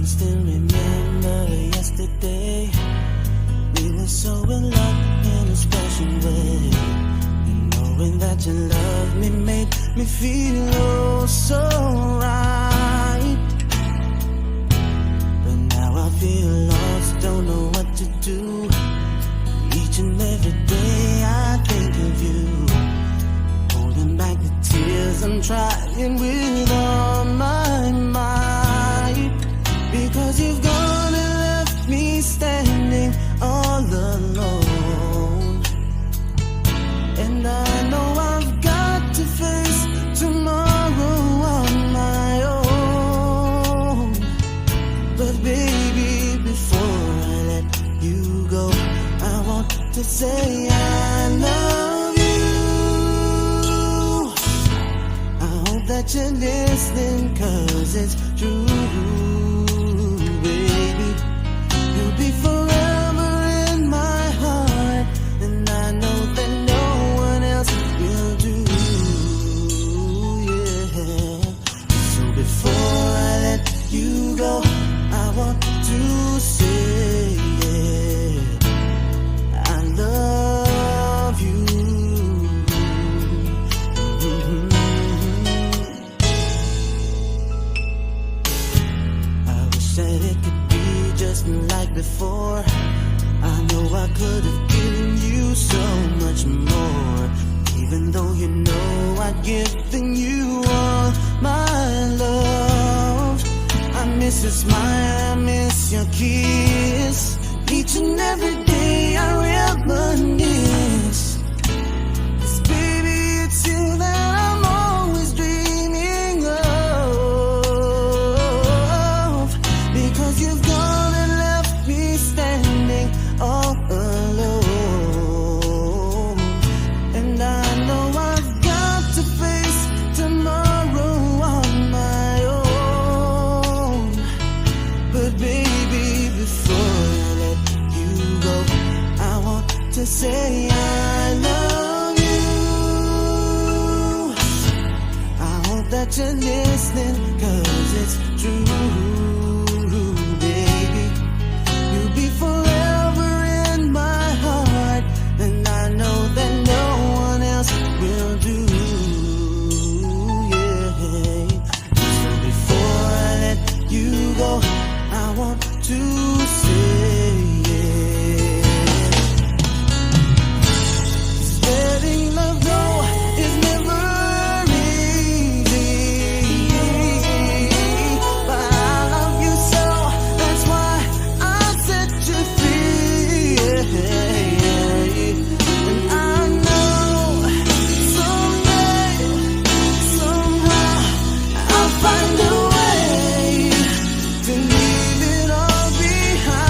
still remember yesterday. We were so in love in a special way. And knowing that you loved me made me feel oh so right. But now I feel lost, don't know what to do. Each and every day I think of you, holding back the tears I'm trying with all my might. Because you've gone and left me standing all alone. And I know I've got to face tomorrow on my own. But baby, before I let you go, I want to say I love you. I hope that you're listening, 'cause it's true. Be forever in my heart, and I know that no one else will do. Yeah. So before I let you go, I want to say yeah, I love you. I wish that it could just like before. I know I could have given you so much more, even though you know I'd given you all my love. I miss your smile, I miss your kiss. Each and every day I reminisce. 'Cause baby, it's you that I'm always dreaming of. Because you've gone and left me standing all alone. And I know I've got to face tomorrow on my own. But baby, before I let you go, I want to say I love you. I hope that you're listening, 'cause it's true. Forever in my heart, and I know that no one else will do. Yeah. So before I let you go, I want to say yeah. Letting love go is never easy, but I love you so, that's why I set you free. And I know someday, somehow, I'll find a way to leave it all behind.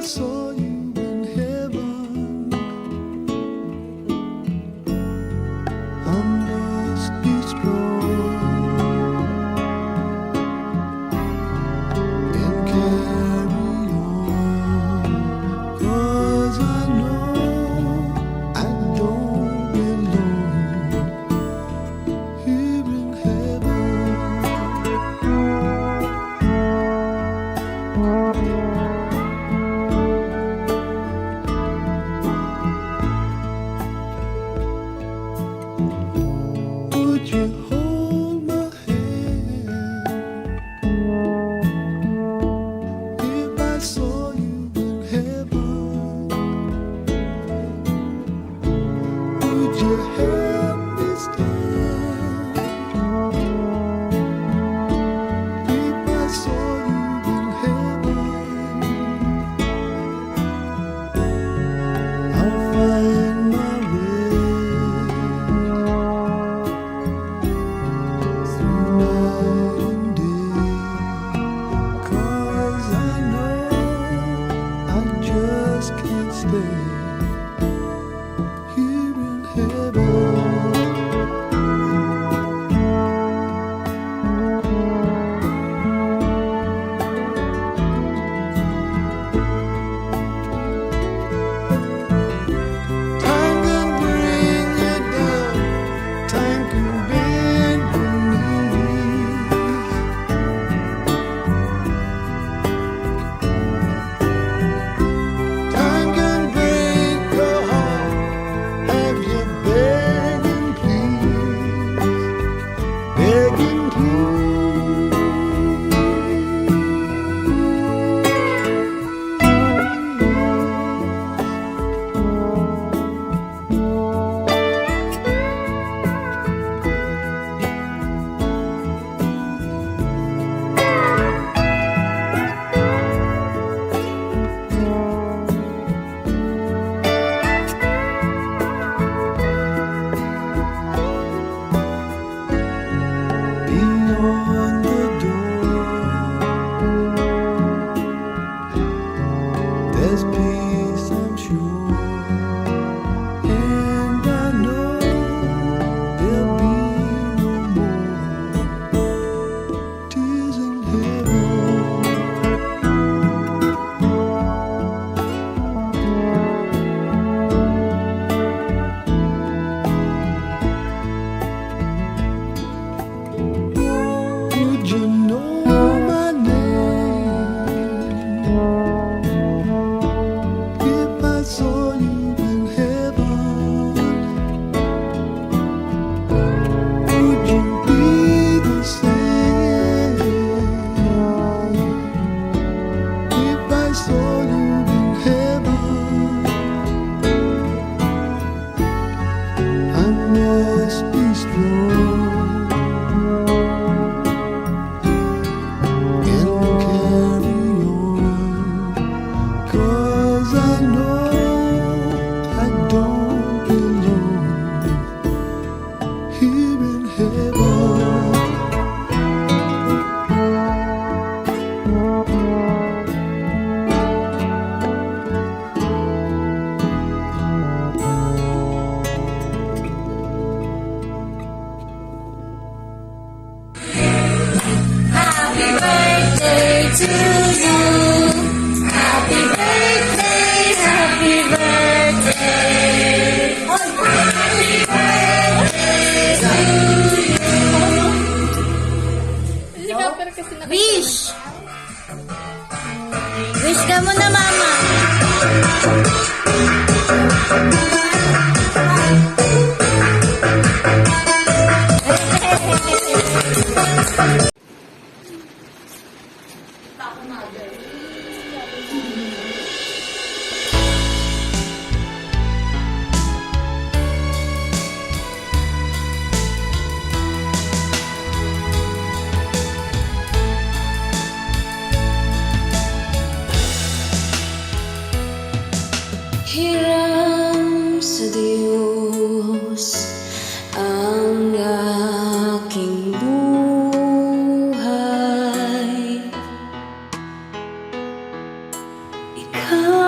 saw you in heaven, I must be strong and carry on, 'cause I know I don't belong here in heaven. Would you hold my hand if I saw you in heaven? Would you help me stand if I saw you in heaven? I'll find my way through night and day, 'cause I know I just can't stay here in heaven. Time can bring you down, time can bend your knees. Time can break your heart, have you begging please, begging beyond the door. There's peace, I'm sure, and I know there'll be no more tears in heaven. Would you know my name if I saw you in heaven? Would you be the same if I saw you in heaven? I must be strong and carry on, 'cause I know I don't belong here in heaven. Happy birthday to you. Happy birthday, happy birthday. Happy birthday to you. Wish! Wish ka muna, mama. Hiram sa Diyos ang aking buhay. Ikaw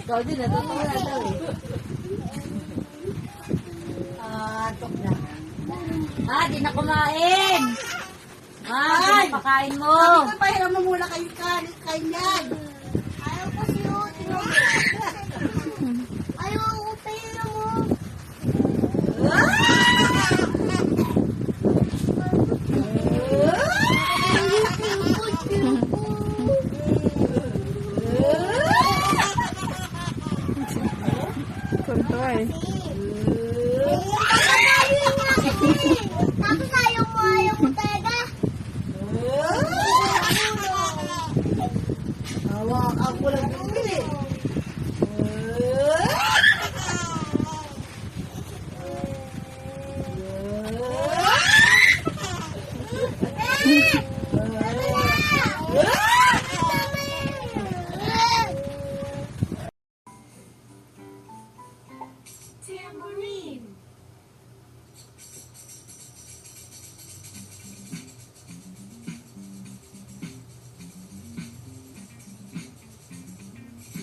Ikaw din, natutuwa na daw eh. Tok na. Di na kumain. Pakain mo. Sabi ko, pahiram mo muna kayo kanyan. Ayaw ko siyo. Ayaw ko tayo mo. Tapos ayaw ko talaga. Hawakan ko lang bumili. Tambourine.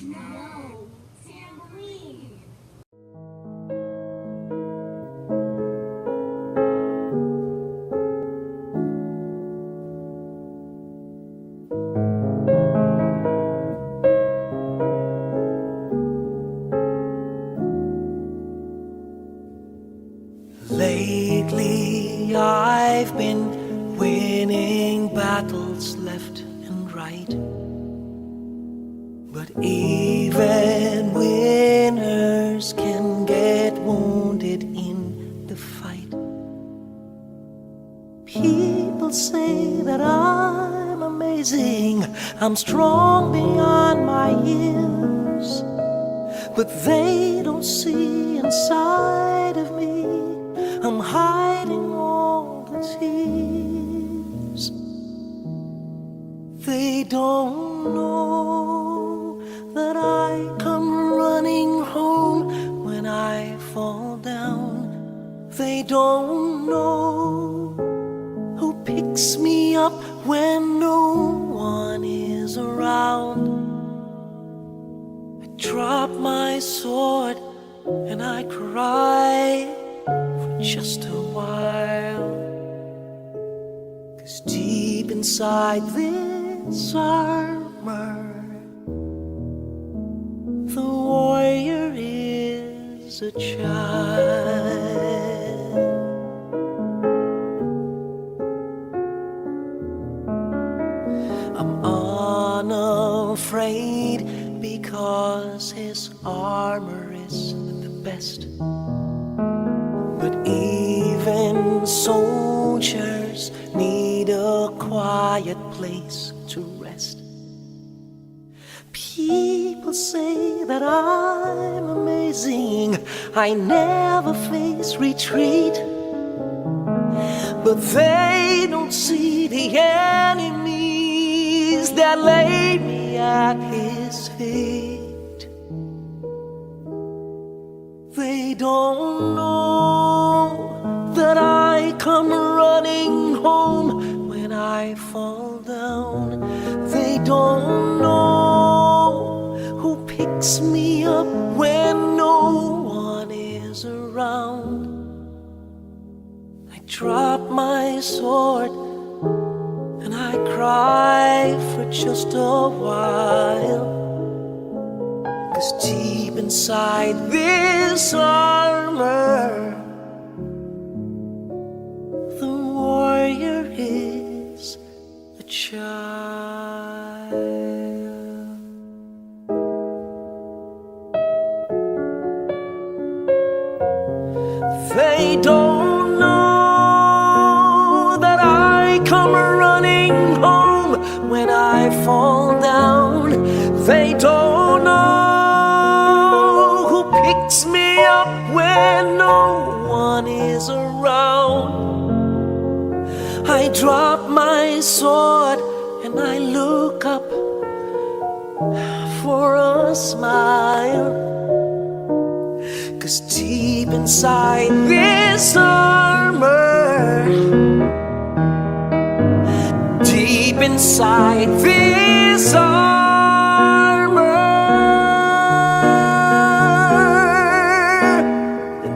No, tambourine. Lately, I've been winning battles left and right. But even winners can get wounded in the fight. People say that I'm amazing, I'm strong beyond my years. But they don't see inside of me, I'm hiding all the tears. They don't know that I come running home when I fall down. They don't know who picks me up when no one is around. I drop my sword and I cry for just a while. 'Cause deep inside this armor, the warrior is a child. I'm unafraid because his armor is the best. But even soldiers need a quiet place to rest. People say that I'm amazing, I never face retreat. But they don't see the enemies that lay me at his feet. They don't know that I come running home when I fall down. They don't know who picks me up when no one is around. I drop my sword and I cry for just a while. 'Cause deep inside this armor, the warrior is a child. I fall down, they don't know who picks me up when no one is around. I drop my sword and I look up for a smile, 'cause deep inside this armor, deep inside this armor,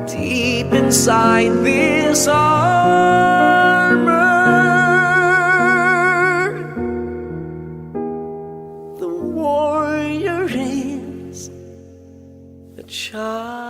deep inside this armor, the warrior is a child.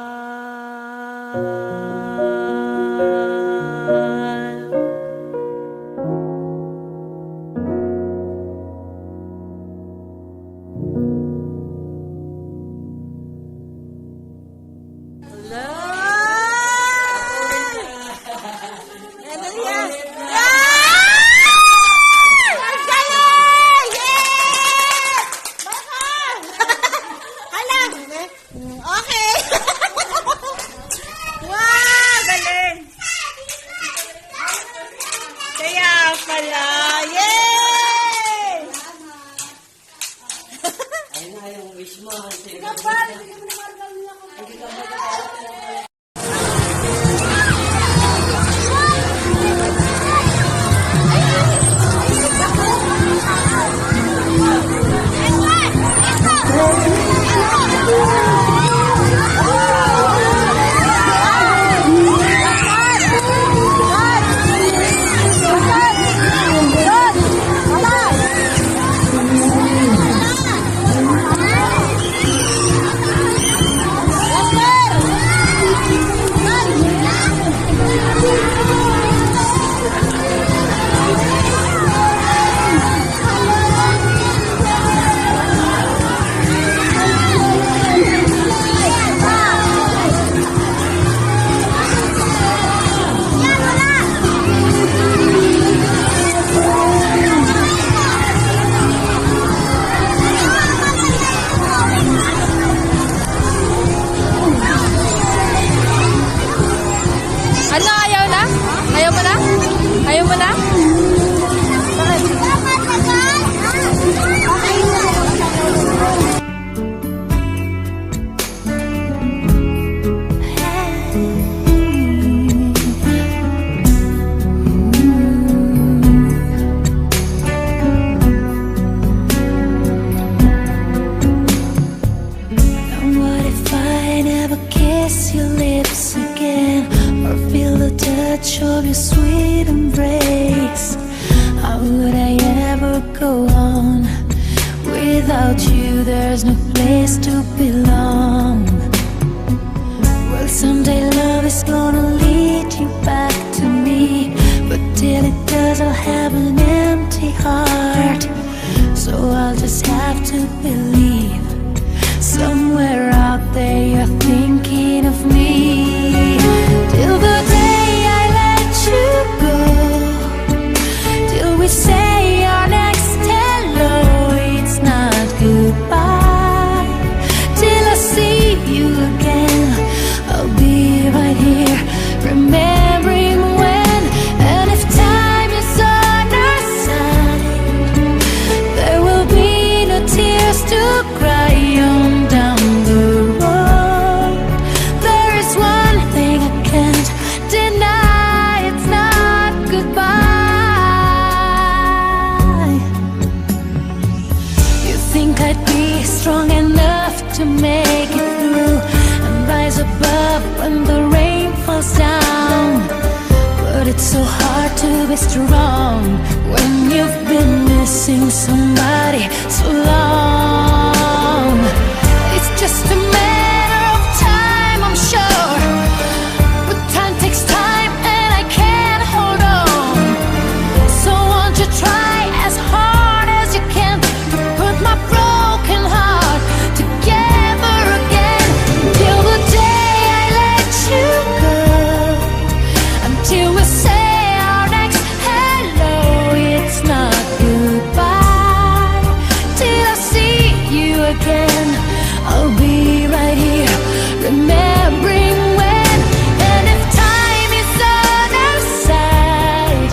Okay. Wow, galing. Kaya pala. Yay! Ayun na yung wish mo. Ano, ayaw na? Ayaw mo na? Ayaw mo na? And what if I never kiss your lips again, or feel the touch of your sweet embrace? How would I ever go on? Without you, there's no place to belong. Well, someday love is gonna lead you back to me, but till it does, I'll have an empty heart. So I'll just have to believe somewhere out there you're thinking of me. Till the day I let you go, till we say our next hello, it's not goodbye. Till I see you again, I'll be right here, remembering when. And if time is on our side, there will be no tears to cry on down the road. There is one thing I can't deny, it's not goodbye. You think I'd be strong enough to make it through and rise above when the rain falls down, but it's so hard to be strong when you've been missing somebody so long. It's just a matter of time, I'm sure, but time takes time and I can't hold on. So won't you try as hard as you can to put my broken heart together again? Till the day I let you go, until we say our next hello, it's not goodbye. again. I'll be right here, remembering when. And if time is on our side,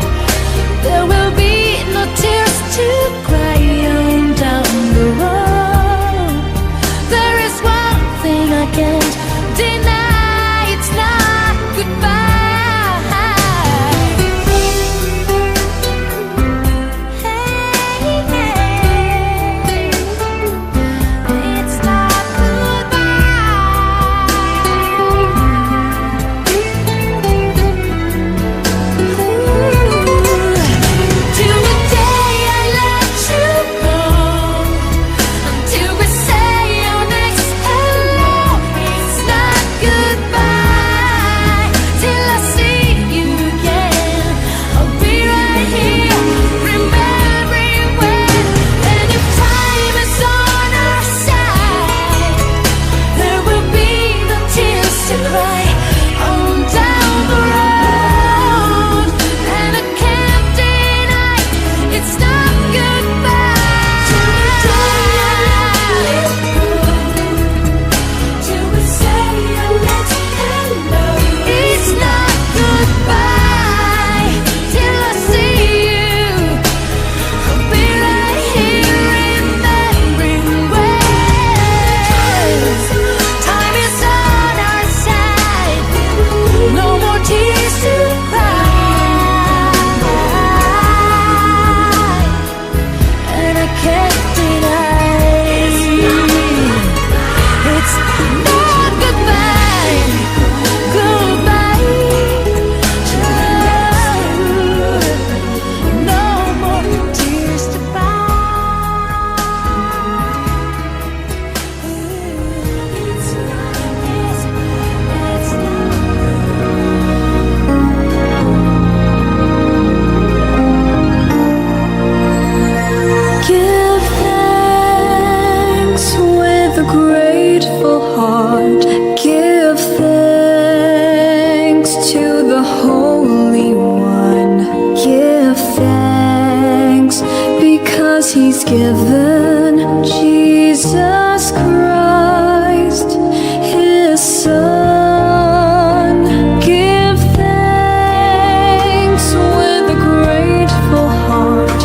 there will be no tears to cry on down the road. There is one thing I can't deny, it's not goodbye. It's not goodbye. Till the day I let you go, until we say our next hello. It's not goodbye. Till I see you again, I'll be right here, remembering when. And if time is on our side, there will be no tears to cry on down the road. And I can't deny, it's not goodbye. Till the day I let you go, till we say our next hello. It's not goodbye. Till I see you, I'll be right here, remembering when. Time is on our side, no more tears to cry. And I can't deny, it's not goodbye, goodbye. No more tears to cry. It's Give thanks with a grateful heart. Give thanks to the Holy One. Give thanks because He's given Jesus Christ, His Son. Give thanks with a grateful heart.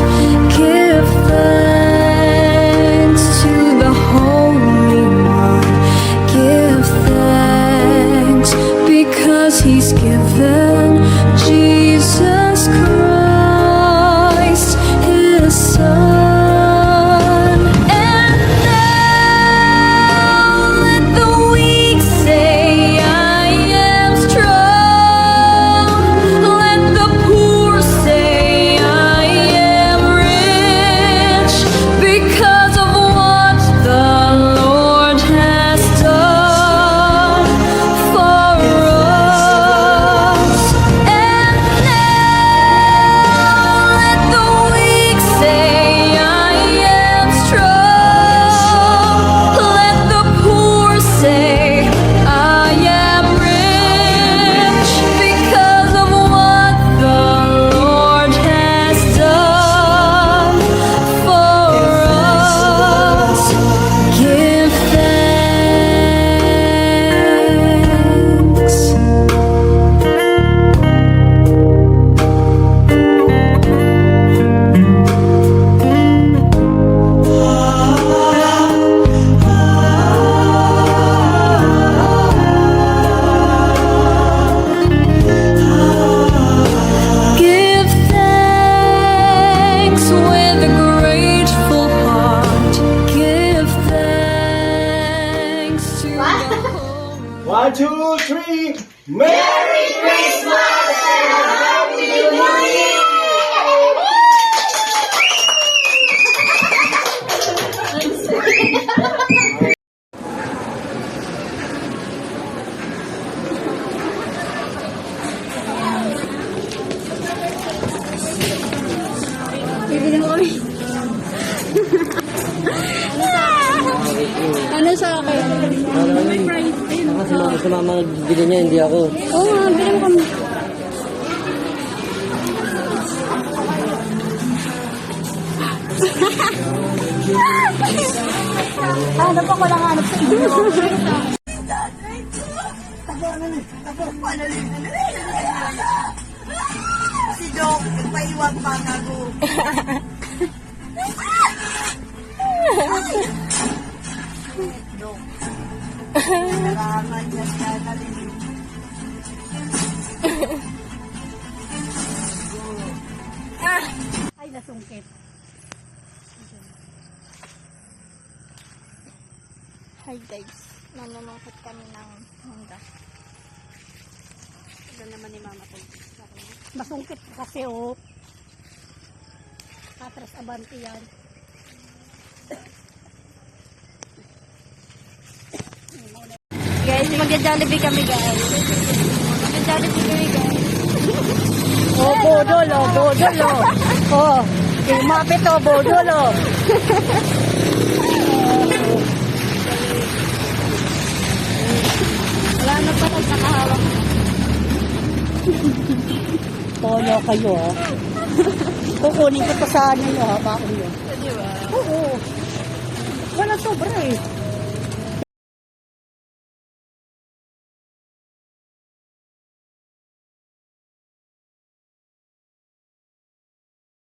Give thanks to the Holy One. Give thanks because He's given Jesus Christ, His Son. And now let the weak say, I am strong. Let the poor say, I am rich, because of what the Lord has done for us. And now let the weak say, I am strong. Let the poor say, I am rich, because of what the Lord has done for us. Give thanks. Give thanks with a grateful heart. Give thanks to the Holy. 1, 2, 3. Merry Christmas and Happy New Year! Bibili mo kami. Ano sa akin? May price din. Sa mama bili niya, hindi ako. Oo nga, bili mo kami. Hanap ako lang hanap sa inyo. Si Dok, paiwag pa nga ko. Dok. Kailangan niya siya nalilig. Ay, nasungkit. Hi guys, nanunungkit kami ng mangga. Ito naman ni Mama to. Masungkit kasi oh. Atras abante yan. Guys, magja-jollibee kami guys. Magja-jollibee kami guys. Oh, bodol oh, bodol oh. Oh, imapit oh, bodol oh. Wala na pala nakahawak. Polo kayo oh. Kukunin ko to sa ano nyo ha, baon nyo. Di ba? Oo. Wala sobra eh.